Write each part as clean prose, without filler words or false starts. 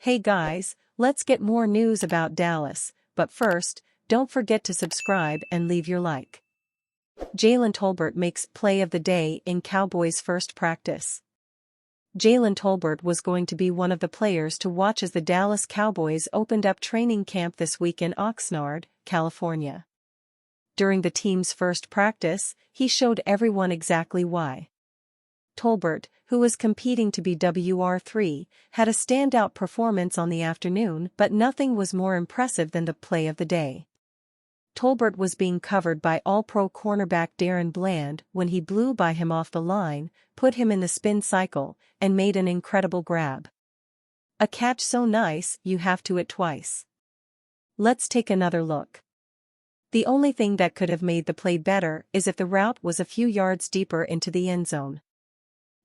Hey guys, let's get more news about Dallas, but first, don't forget to subscribe and leave your like. Jalen Tolbert makes play of the day in Cowboys' first practice. Jalen Tolbert was going to be one of the players to watch as the Dallas Cowboys opened up training camp this week in Oxnard, California. During the team's first practice, he showed everyone exactly why. Tolbert, who was competing to be WR3, had a standout performance on the afternoon, but nothing was more impressive than the play of the day. Tolbert was being covered by All-Pro cornerback Darren Bland when he blew by him off the line, put him in the spin cycle, and made an incredible grab. A catch so nice, you have to it twice. Let's take another look. The only thing that could have made the play better is if the route was a few yards deeper into the end zone.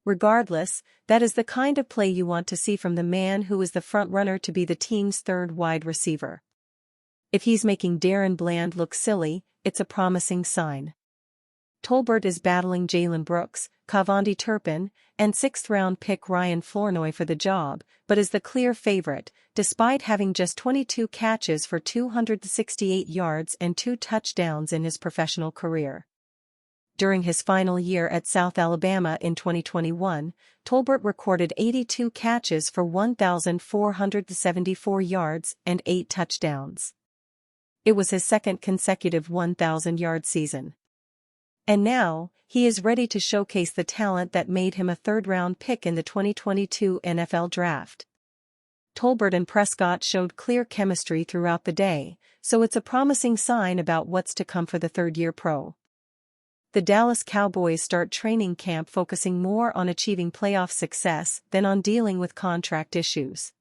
Regardless, that is the kind of play you want to see from the man who is the frontrunner to be the team's third wide receiver. If he's making Darren Bland look silly, it's a promising sign. Tolbert is battling Jalen Brooks, Kavonde Turpin, and sixth-round pick Ryan Flournoy for the job, but is the clear favorite, despite having just 22 catches for 268 yards and 2 touchdowns in his professional career. During his final year at South Alabama in 2021, Tolbert recorded 82 catches for 1,474 yards and 8 touchdowns. It was his second consecutive 1,000-yard season. And now, he is ready to showcase the talent that made him a third-round pick in the 2022 NFL Draft. Tolbert and Prescott showed clear chemistry throughout the day, so it's a promising sign about what's to come for the third-year pro. The Dallas Cowboys start training camp focusing more on achieving playoff success than on dealing with contract issues.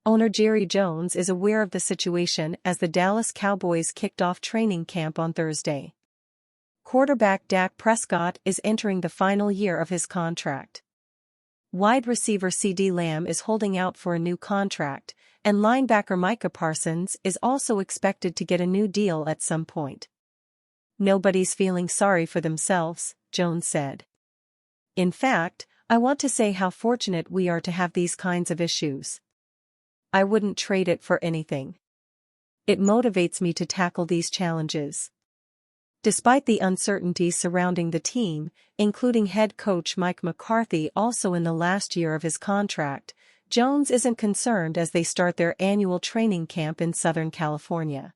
Owner Jerry Jones is aware of the situation as the Dallas Cowboys kicked off training camp on Thursday. Quarterback Dak Prescott is entering the final year of his contract. Wide receiver CeeDee Lamb is holding out for a new contract, and linebacker Micah Parsons is also expected to get a new deal at some point. Nobody's feeling sorry for themselves, Jones said. In fact, I want to say how fortunate we are to have these kinds of issues. I wouldn't trade it for anything. It motivates me to tackle these challenges. Despite the uncertainty surrounding the team, including head coach Mike McCarthy also in the last year of his contract, Jones isn't concerned as they start their annual training camp in Southern California.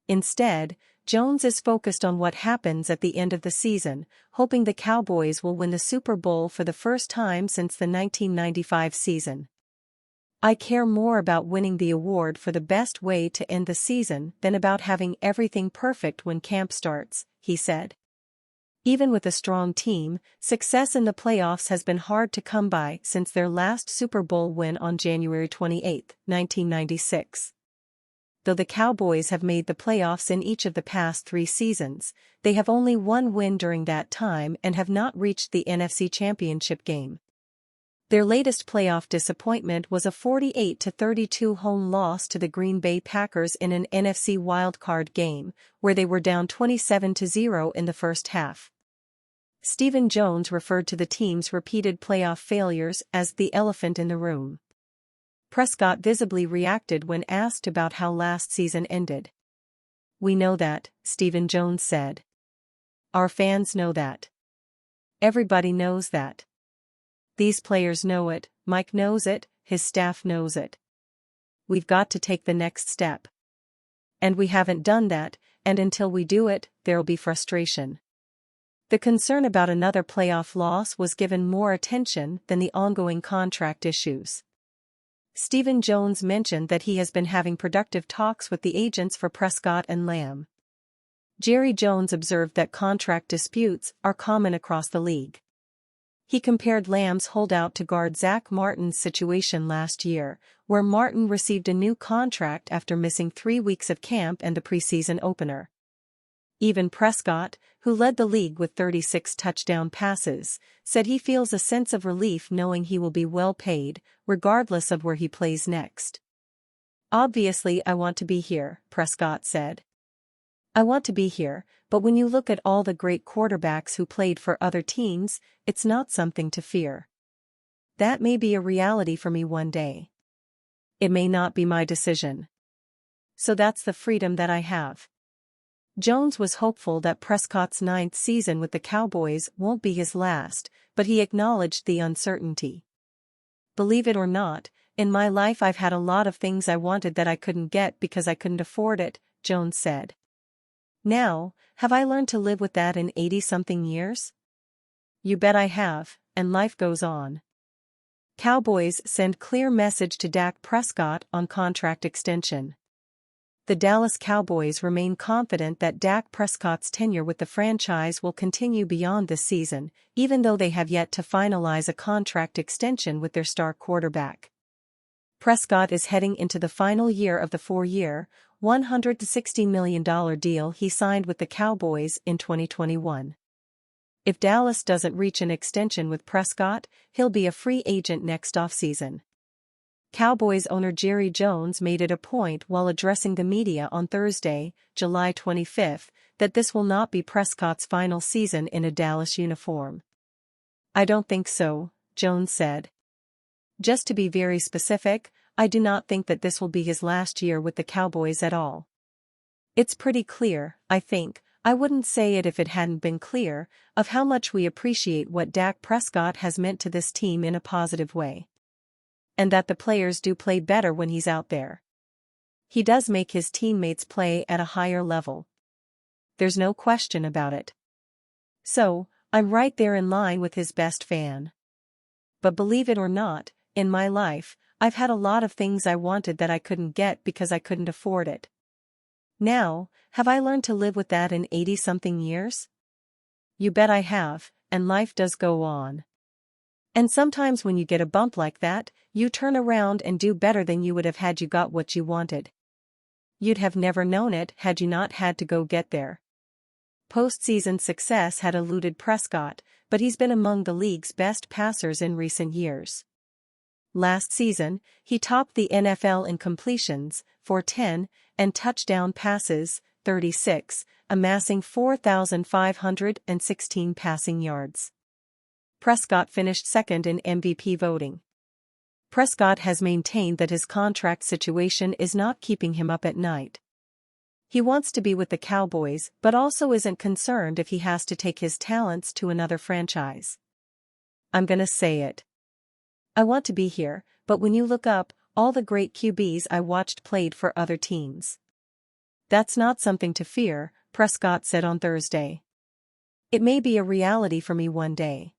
Instead, Jones is focused on what happens at the end of the season, hoping the Cowboys will win the Super Bowl for the first time since the 1995 season. I care more about winning the award for the best way to end the season than about having everything perfect when camp starts, he said. Even with a strong team, success in the playoffs has been hard to come by since their last Super Bowl win on January 28, 1996. Though the Cowboys have made the playoffs in each of the past 3 seasons, they have only one win during that time and have not reached the NFC Championship game. Their latest playoff disappointment was a 48-32 home loss to the Green Bay Packers in an NFC wildcard game, where they were down 27-0 in the first half. Stephen Jones referred to the team's repeated playoff failures as the elephant in the room. Prescott visibly reacted when asked about how last season ended. "We know that," Stephen Jones said. "Our fans know that. Everybody knows that. These players know it, Mike knows it, his staff knows it. We've got to take the next step. And we haven't done that, and until we do it, there'll be frustration." The concern about another playoff loss was given more attention than the ongoing contract issues. Stephen Jones mentioned that he has been having productive talks with the agents for Prescott and Lamb. Jerry Jones observed that contract disputes are common across the league. He compared Lamb's holdout to guard Zach Martin's situation last year, where Martin received a new contract after missing 3 weeks of camp and the preseason opener. Even Prescott, who led the league with 36 touchdown passes, said he feels a sense of relief knowing he will be well paid, regardless of where he plays next. "Obviously I want to be here," Prescott said. "I want to be here, but when you look at all the great quarterbacks who played for other teams, it's not something to fear. That may be a reality for me one day. It may not be my decision. So that's the freedom that I have. Jones was hopeful that Prescott's ninth season with the Cowboys won't be his last, but he acknowledged the uncertainty. Believe it or not, in my life I've had a lot of things I wanted that I couldn't get because I couldn't afford it, Jones said. Now, have I learned to live with that in 80-something years? You bet I have, and life goes on. Cowboys send clear message to Dak Prescott on contract extension. The Dallas Cowboys remain confident that Dak Prescott's tenure with the franchise will continue beyond this season, even though they have yet to finalize a contract extension with their star quarterback. Prescott is heading into the final year of the 4-year, $160 million deal he signed with the Cowboys in 2021. If Dallas doesn't reach an extension with Prescott, he'll be a free agent next offseason. Cowboys owner Jerry Jones made it a point while addressing the media on Thursday, July 25, that this will not be Prescott's final season in a Dallas uniform. I don't think so, Jones said. Just to be very specific, I do not think that this will be his last year with the Cowboys at all. It's pretty clear, I think, I wouldn't say it if it hadn't been clear, of how much we appreciate what Dak Prescott has meant to this team in a positive way. And that the players do play better when he's out there. He does make his teammates play at a higher level. There's no question about it. So, I'm right there in line with his best fan. But believe it or not, in my life, I've had a lot of things I wanted that I couldn't get because I couldn't afford it. Now, have I learned to live with that in 80-something years? You bet I have, and life does go on. And sometimes when you get a bump like that, you turn around and do better than you would have had you got what you wanted. You'd have never known it had you not had to go get there. Postseason success had eluded Prescott, but he's been among the league's best passers in recent years. Last season, he topped the NFL in completions, 410, and touchdown passes, 36, amassing 4,516 passing yards. Prescott finished second in MVP voting. Prescott has maintained that his contract situation is not keeping him up at night. He wants to be with the Cowboys but also isn't concerned if he has to take his talents to another franchise. I'm gonna say it. I want to be here, but when you look up, all the great QBs I watched played for other teams. That's not something to fear, Prescott said on Thursday. It may be a reality for me one day.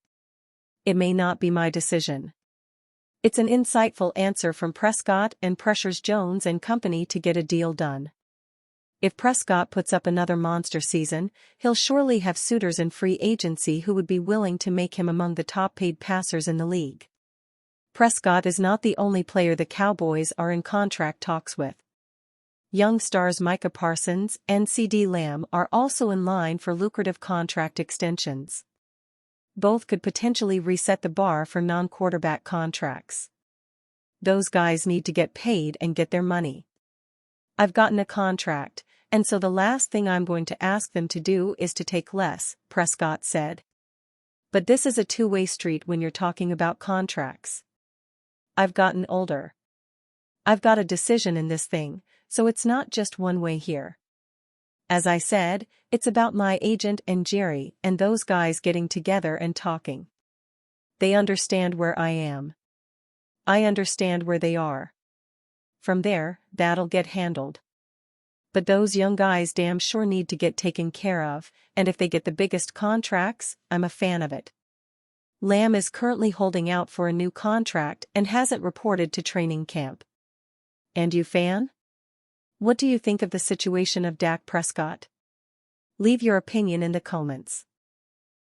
It may not be my decision. It's an insightful answer from Prescott and pressures Jones and company to get a deal done. If Prescott puts up another monster season, he'll surely have suitors in free agency who would be willing to make him among the top-paid passers in the league. Prescott is not the only player the Cowboys are in contract talks with. Young stars Micah Parsons and CeeDee Lamb are also in line for lucrative contract extensions. Both could potentially reset the bar for non-quarterback contracts. Those guys need to get paid and get their money. I've gotten a contract, and so the last thing I'm going to ask them to do is to take less, Prescott said. But this is a two-way street when you're talking about contracts. I've gotten older. I've got a decision in this thing, so it's not just one way here. As I said, it's about my agent and Jerry and those guys getting together and talking. They understand where I am. I understand where they are. From there, that'll get handled. But those young guys damn sure need to get taken care of, and if they get the biggest contracts, I'm a fan of it. Lamb is currently holding out for a new contract and hasn't reported to training camp. And you fan? What do you think of the situation of Dak Prescott? Leave your opinion in the comments.